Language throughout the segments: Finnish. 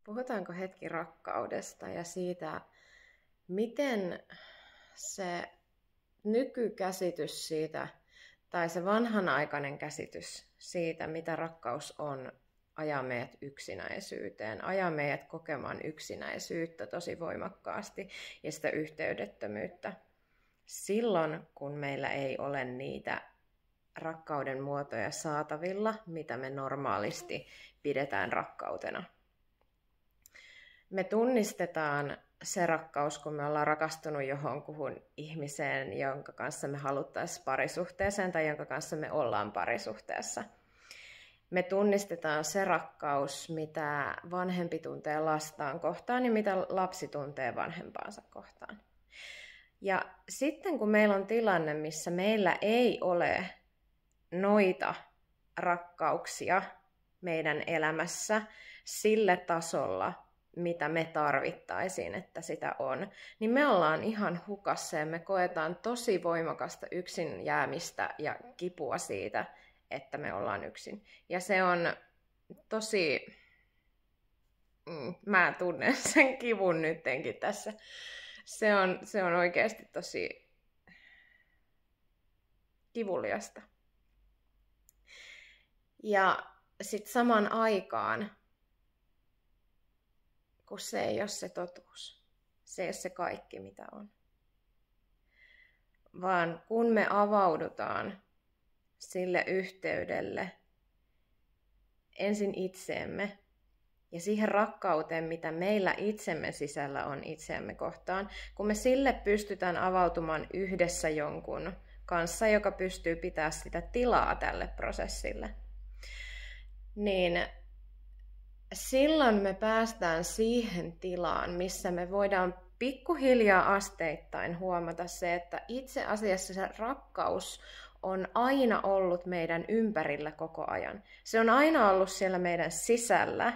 Puhutaanko hetki rakkaudesta ja siitä, miten se nykykäsitys siitä, tai se vanhanaikainen käsitys siitä, mitä rakkaus on, ajaa meidät yksinäisyyteen, ajaa meidät kokemaan yksinäisyyttä tosi voimakkaasti ja sitä yhteydettömyyttä. Silloin, kun meillä ei ole niitä rakkauden muotoja saatavilla, mitä me normaalisti pidetään rakkautena. Me tunnistetaan se rakkaus, kun me ollaan rakastunut johonkuhun ihmiseen, jonka kanssa me haluttaisiin parisuhteeseen tai jonka kanssa me ollaan parisuhteessa. Me tunnistetaan se rakkaus, mitä vanhempi tuntee lastaan kohtaan ja mitä lapsi tuntee vanhempaansa kohtaan. Ja sitten kun meillä on tilanne, missä meillä ei ole noita rakkauksia meidän elämässä sillä tasolla, mitä me tarvittaisiin, että sitä on, niin me ollaan ihan hukassa ja me koetaan tosi voimakasta yksin jäämistä ja kipua siitä, että me ollaan yksin. Ja se on tosi, mä tunnen sen kivun nyttenkin tässä. Se on oikeasti tosi kivuliasta. Ja sitten saman aikaan, kun se ei ole se totuus, se ei ole se kaikki mitä on. Vaan kun me avaudutaan sille yhteydelle ensin itseemme ja siihen rakkauteen, mitä meillä itsemme sisällä on itseämme kohtaan, kun me sille pystytään avautumaan yhdessä jonkun kanssa, joka pystyy pitämään sitä tilaa tälle prosessille, niin silloin me päästään siihen tilaan, missä me voidaan pikkuhiljaa asteittain huomata se, että itse asiassa se rakkaus on aina ollut meidän ympärillä koko ajan. Se on aina ollut siellä meidän sisällä,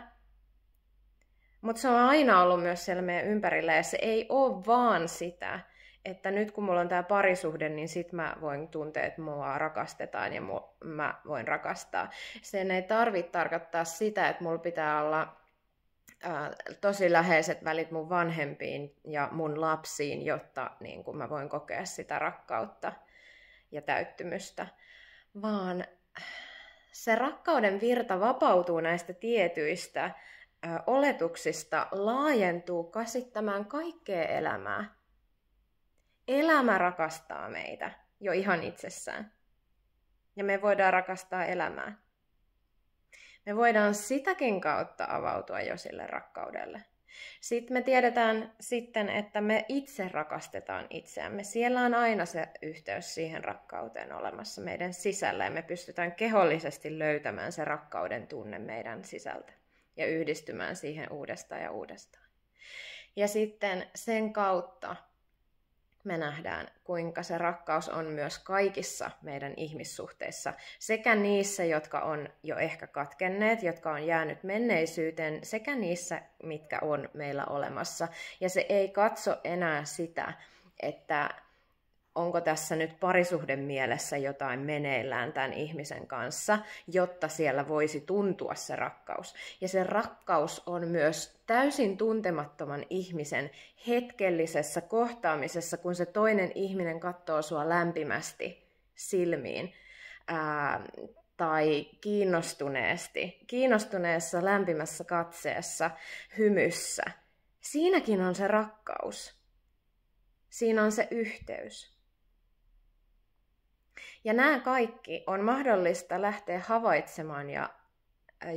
mutta se on aina ollut myös siellä meidän ympärillä ja se ei ole vaan sitä, että nyt kun mulla on tämä parisuhde, niin sit mä voin tuntea, että mua rakastetaan ja mä voin rakastaa. Sen ei tarvitse tarkoittaa sitä, että mulla pitää olla tosi läheiset välit mun vanhempiin ja mun lapsiin, jotta niin kun mä voin kokea sitä rakkautta ja täyttymystä. Vaan se rakkauden virta vapautuu näistä tietyistä oletuksista, laajentuu käsittämään kaikkea elämää. Elämä rakastaa meitä jo ihan itsessään. Ja me voidaan rakastaa elämää. Me voidaan sitäkin kautta avautua jo sille rakkaudelle. Sitten me tiedetään sitten, että me itse rakastetaan itseämme. Siellä on aina se yhteys siihen rakkauteen olemassa meidän sisällä. Ja me pystytään kehollisesti löytämään se rakkauden tunne meidän sisältä. Ja yhdistymään siihen uudestaan ja uudestaan. Ja sitten sen kautta me nähdään, kuinka se rakkaus on myös kaikissa meidän ihmissuhteissa, sekä niissä, jotka on jo ehkä katkenneet, jotka on jäänyt menneisyyteen, sekä niissä, mitkä on meillä olemassa. Ja se ei katso enää sitä, että onko tässä nyt parisuhden mielessä jotain meneillään tämän ihmisen kanssa, jotta siellä voisi tuntua se rakkaus. Ja se rakkaus on myös täysin tuntemattoman ihmisen hetkellisessä kohtaamisessa, kun se toinen ihminen katsoo sua lämpimästi silmiin tai kiinnostuneessa lämpimässä katseessa, hymyssä. Siinäkin on se rakkaus. Siinä on se yhteys. Ja nämä kaikki on mahdollista lähteä havaitsemaan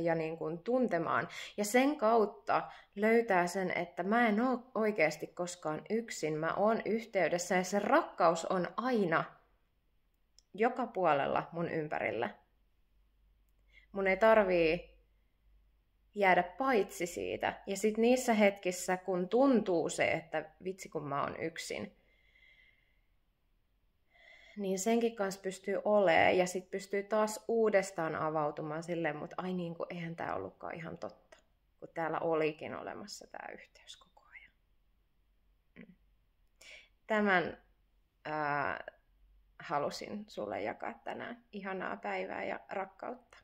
ja niin kuin tuntemaan. Ja sen kautta löytää sen, että mä en ole oikeasti koskaan yksin. Mä oon yhteydessä ja se rakkaus on aina joka puolella mun ympärillä. Mun ei tarvii jäädä paitsi siitä. Ja sitten niissä hetkissä, kun tuntuu se, että vitsi kun mä oon yksin, niin senkin kanssa pystyy olemaan ja sitten pystyy taas uudestaan avautumaan silleen, mutta ai niin kuin eihän tämä ollutkaan ihan totta, kun täällä olikin olemassa tämä yhteys koko ajan. Tämän halusin sulle jakaa tänään. Ihanaa päivää ja rakkautta.